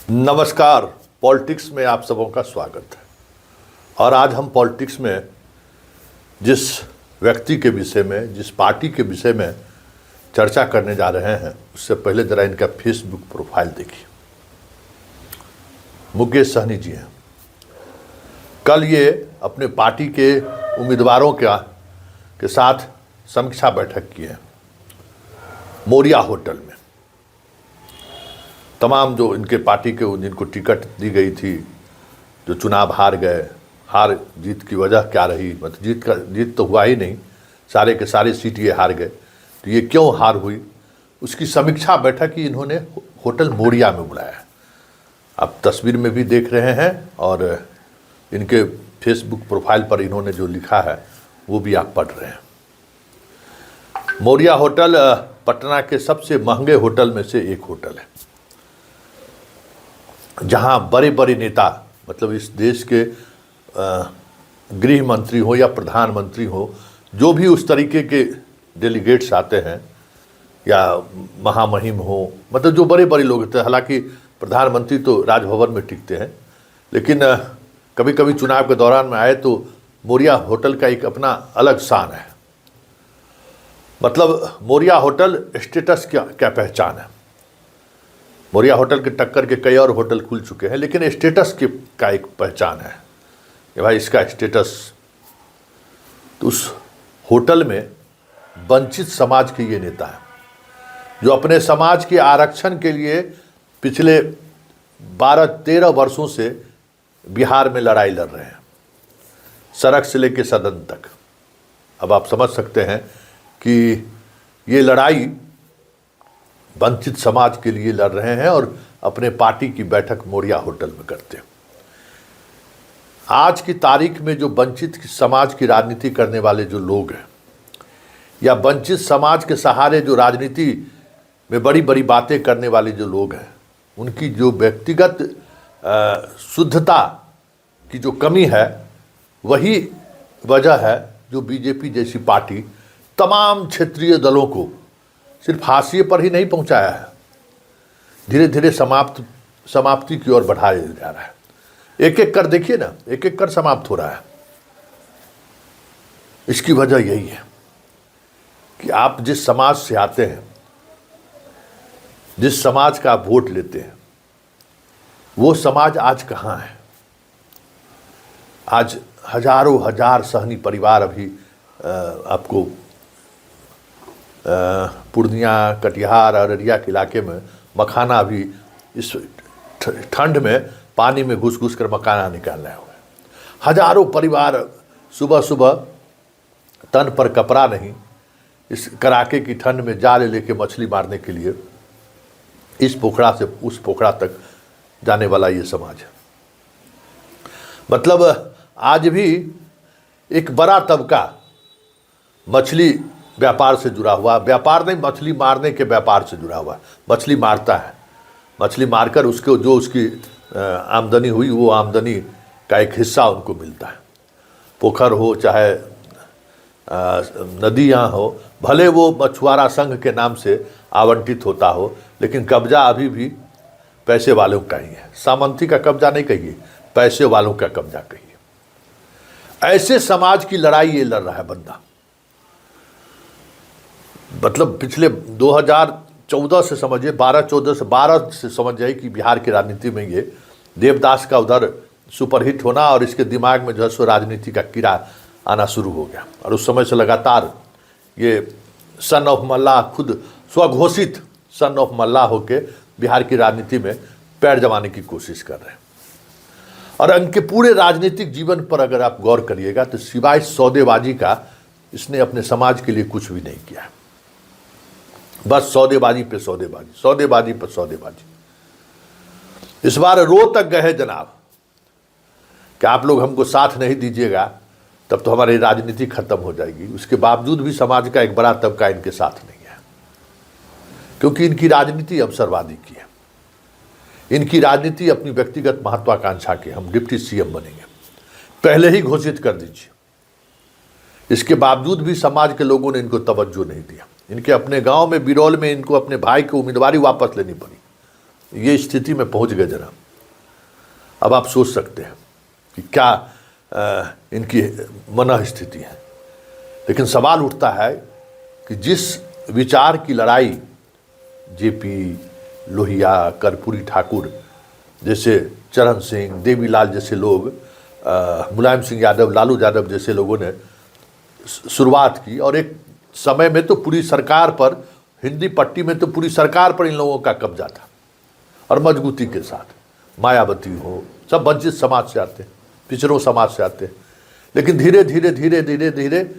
नमस्कार। पॉलिटिक्स में आप सबों का स्वागत है। और आज हम पॉलिटिक्स में जिस व्यक्ति के विषय में, जिस पार्टी के विषय में चर्चा करने जा रहे हैं, उससे पहले जरा इनका फेसबुक प्रोफाइल देखिए। मुकेश सहनी जी हैं। कल ये अपने पार्टी के उम्मीदवारों के साथ समीक्षा बैठक की है मोरिया होटल में। तमाम जो इनके पार्टी के जिनको टिकट दी गई थी, जो चुनाव हार गए, हार जीत की वजह क्या रही, मतलब जीत तो हुआ ही नहीं, सारे के सारे सीट ये हार गए, तो ये क्यों हार हुई, उसकी समीक्षा बैठक ही इन्होंने होटल मोरिया में बुलाया। आप तस्वीर में भी देख रहे हैं और इनके फेसबुक प्रोफाइल पर इन्होंने जो लिखा है वो भी आप पढ़ रहे हैं। मोरिया होटल पटना के सबसे महंगे होटल में से एक होटल है, जहां बड़े बड़े नेता, मतलब इस देश के गृह मंत्री हो या प्रधानमंत्री हो, जो भी उस तरीके के डेलीगेट्स आते हैं या महामहिम हो, मतलब जो बड़े बड़े लोग होते हैं। हालांकि प्रधानमंत्री तो राजभवन में टिकते हैं, लेकिन कभी कभी चुनाव के दौरान में आए तो मोरिया होटल का एक अपना अलग शान है। मतलब मोरिया होटल स्टेटस क्या पहचान है। मोरिया होटल के टक्कर के कई और होटल खुल चुके हैं, लेकिन स्टेटस का एक पहचान है कि भाई इसका स्टेटस। तो उस होटल में वंचित समाज के ये नेता हैं, जो अपने समाज के आरक्षण के लिए पिछले 12-13 वर्षों से बिहार में लड़ाई लड़ रहे हैं, सड़क से लेकर सदन तक। अब आप समझ सकते हैं कि ये लड़ाई वंचित समाज के लिए लड़ रहे हैं और अपने पार्टी की बैठक मोरिया होटल में करते हैं। आज की तारीख में जो वंचित समाज की राजनीति करने वाले जो लोग हैं, या वंचित समाज के सहारे जो राजनीति में बड़ी बड़ी बातें करने वाले जो लोग हैं, उनकी जो व्यक्तिगत शुद्धता की जो कमी है, वही वजह है जो बीजेपी जैसी पार्टी तमाम क्षेत्रीय दलों को सिर्फ हाशिए पर ही नहीं पहुंचाया है, धीरे धीरे समाप्ति की ओर बढ़ाया जा रहा है। एक एक कर देखिए ना, एक एक कर समाप्त हो रहा है। इसकी वजह यही है कि आप जिस समाज से आते हैं, जिस समाज का आप वोट लेते हैं, वो समाज आज कहाँ है। आज हजारों हजार सहनी परिवार अभी आपको पूर्णिया, कटिहार, अररिया के इलाके में मखाना भी इस ठंड में पानी में घुस घुस कर मखाना निकाल रहे हुए। हजारों परिवार सुबह सुबह तन पर कपड़ा नहीं, इस कड़ाके की ठंड में जाल लेके मछली मारने के लिए इस पोखरा से उस पोखरा तक जाने वाला ये समाज है। मतलब आज भी एक बड़ा तबका मछली व्यापार से जुड़ा हुआ, व्यापार नहीं, मछली मारने के व्यापार से जुड़ा हुआ। मछली मारता है, मछली मारकर उसको जो उसकी आमदनी हुई, वो आमदनी का एक हिस्सा उनको मिलता है। पोखर हो चाहे नदियाँ हो, भले वो मछुआरा संघ के नाम से आवंटित होता हो, लेकिन कब्जा अभी भी पैसे वालों का ही है। सामंती का कब्जा नहीं कहिए, पैसे वालों का कब्जा कहिए। ऐसे समाज की लड़ाई ये लड़ रहा है बंदा। मतलब पिछले 2014 से समझिए, 12 से समझ जाए कि बिहार की राजनीति में ये देवदास का उधर सुपरहिट होना और इसके दिमाग में जो है सो राजनीति का कीड़ा आना शुरू हो गया। और उस समय से लगातार ये सन ऑफ मल्लाह, खुद स्वघोषित सन ऑफ मल्लाह होके बिहार की राजनीति में पैर जमाने की कोशिश कर रहे हैं। और इनके पूरे राजनीतिक जीवन पर अगर आप गौर करिएगा तो सिवाय सौदेबाजी का इसने अपने समाज के लिए कुछ भी नहीं किया। बस सौदेबाजी पे सौदेबाजी, सौदेबाजी पर सौदेबाजी। इस बार रो तक गए जनाब कि आप लोग हमको साथ नहीं दीजिएगा तब तो हमारी राजनीति खत्म हो जाएगी। उसके बावजूद भी समाज का एक बड़ा तबका इनके साथ नहीं है, क्योंकि इनकी राजनीति अवसरवादी की है। इनकी राजनीति अपनी व्यक्तिगत महत्वाकांक्षा की, हम डिप्टी सीएम बनेंगे, पहले ही घोषित कर दीजिए। इसके बावजूद भी समाज के लोगों ने इनको तवज्जो नहीं दिया। इनके अपने गांव में बिरौल में इनको अपने भाई की उम्मीदवारी वापस लेनी पड़ी। ये स्थिति में पहुंच गए जरा। अब आप सोच सकते हैं कि क्या इनकी मनः स्थिति है। लेकिन सवाल उठता है कि जिस विचार की लड़ाई जेपी, लोहिया, कर्पूरी ठाकुर जैसे, चरण सिंह, देवीलाल जैसे लोग, मुलायम सिंह यादव, लालू यादव जैसे लोगों ने शुरुआत की, और एक समय में तो पूरी सरकार पर, हिंदी पट्टी में तो पूरी सरकार पर इन लोगों का कब्जा था, और मजबूती के साथ। मायावती हो, सब वंचित समाज से आते हैं, पिछड़ों समाज से आते हैं। लेकिन धीरे धीरे धीरे धीरे धीरे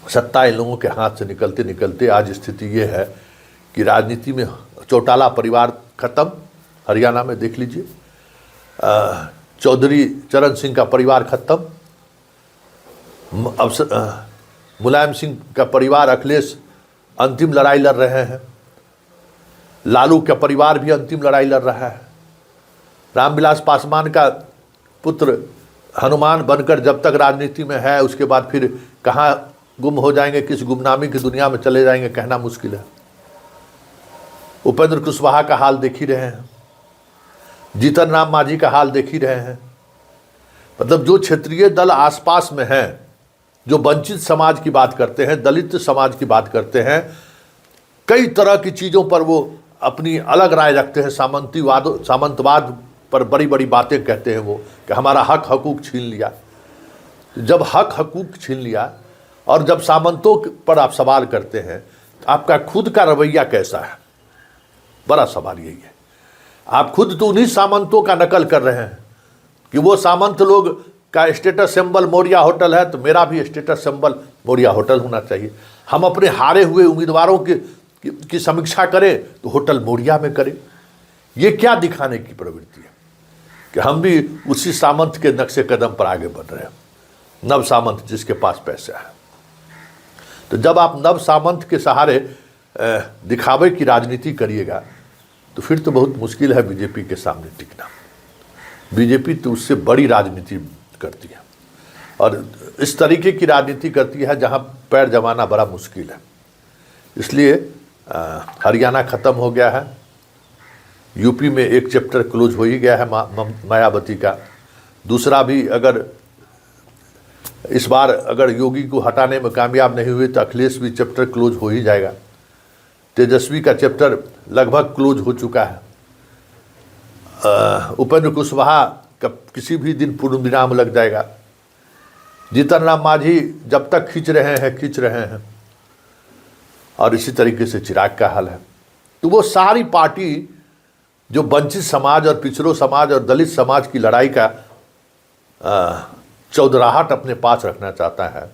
सत्ता इन लोगों के हाथ से निकलते निकलते आज स्थिति ये है कि राजनीति में चौटाला परिवार खत्म। हरियाणा में देख लीजिए, चौधरी चरण सिंह का परिवार खत्म, मुलायम सिंह का परिवार, अखिलेश अंतिम लड़ाई लड़ रहे हैं, लालू का परिवार भी अंतिम लड़ाई लड़ रहा है, रामविलास पासवान का पुत्र हनुमान बनकर जब तक राजनीति में है, उसके बाद फिर कहाँ गुम हो जाएंगे, किस गुमनामी की दुनिया में चले जाएंगे, कहना मुश्किल है। उपेंद्र कुशवाहा का हाल देख ही रहे हैं, जीतन राम मांझी का हाल देख ही रहे हैं। मतलब जो क्षेत्रीय दल आसपास में हैं, जो वंचित समाज की बात करते हैं, दलित समाज की बात करते हैं, कई तरह की चीज़ों पर वो अपनी अलग राय रखते हैं, सामंतवाद पर बड़ी बड़ी बातें कहते हैं वो, कि हमारा हक हकूक छीन लिया। जब हक हकूक छीन लिया और जब सामंतों पर आप सवाल करते हैं, तो आपका खुद का रवैया कैसा है? बड़ा सवाल यही है। आप खुद तो उन्हीं सामंतों का नकल कर रहे हैं कि वो सामंत लोग का स्टेटस सिंबल मौर्या होटल है, तो मेरा भी स्टेटस सिंबल मौर्या होटल होना चाहिए। हम अपने हारे हुए उम्मीदवारों की समीक्षा करें तो होटल मौर्या में करें। ये क्या दिखाने की प्रवृत्ति है कि हम भी उसी सामंत के नक्शे कदम पर आगे बढ़ रहे हैं, नव सामंत जिसके पास पैसा है। तो जब आप नव सामंत के सहारे दिखावे की राजनीति करिएगा तो फिर तो बहुत मुश्किल है बीजेपी के सामने टिकना। बीजेपी तो उससे बड़ी राजनीति करती है, और इस तरीके की राजनीति करती है जहां पैर जमाना बड़ा मुश्किल है। इसलिए हरियाणा ख़त्म हो गया है, यूपी में एक चैप्टर क्लोज हो ही गया है मायावती का। दूसरा भी अगर इस बार अगर योगी को हटाने में कामयाब नहीं हुए तो अखिलेश भी चैप्टर क्लोज हो ही जाएगा। तेजस्वी का चैप्टर लगभग क्लोज हो चुका है। उपेंद्र कुशवाहा का किसी भी दिन पूर्ण विराम लग जाएगा। जीतन राम मांझी जब तक खींच रहे हैं, और इसी तरीके से चिराग का हाल है। तो वो सारी पार्टी जो वंचित समाज और पिछड़ों समाज और दलित समाज की लड़ाई का चौधराहट अपने पास रखना चाहता है,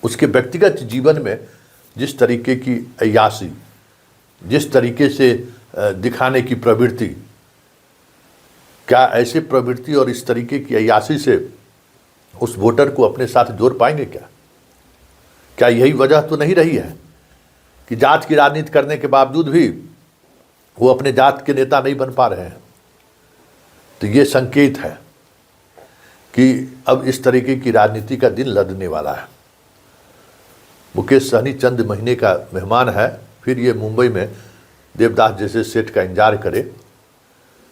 उसके व्यक्तिगत जीवन में जिस तरीके की अय्याशी, जिस तरीके से दिखाने की प्रवृत्ति, क्या ऐसे प्रवृत्ति और इस तरीके की अय्याशी से उस वोटर को अपने साथ जोड़ पाएंगे? क्या यही वजह तो नहीं रही है कि जात की राजनीति करने के बावजूद भी वो अपने जात के नेता नहीं बन पा रहे हैं? तो ये संकेत है कि अब इस तरीके की राजनीति का दिन लदने वाला है। मुकेश सहनी चंद महीने का मेहमान है, फिर ये मुंबई में देवदास जैसे सेठ का इंतजार करे,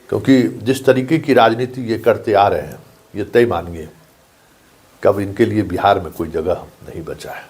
क्योंकि जिस तरीके की राजनीति ये करते आ रहे हैं, ये तय मानिए कब इनके लिए बिहार में कोई जगह नहीं बचा है।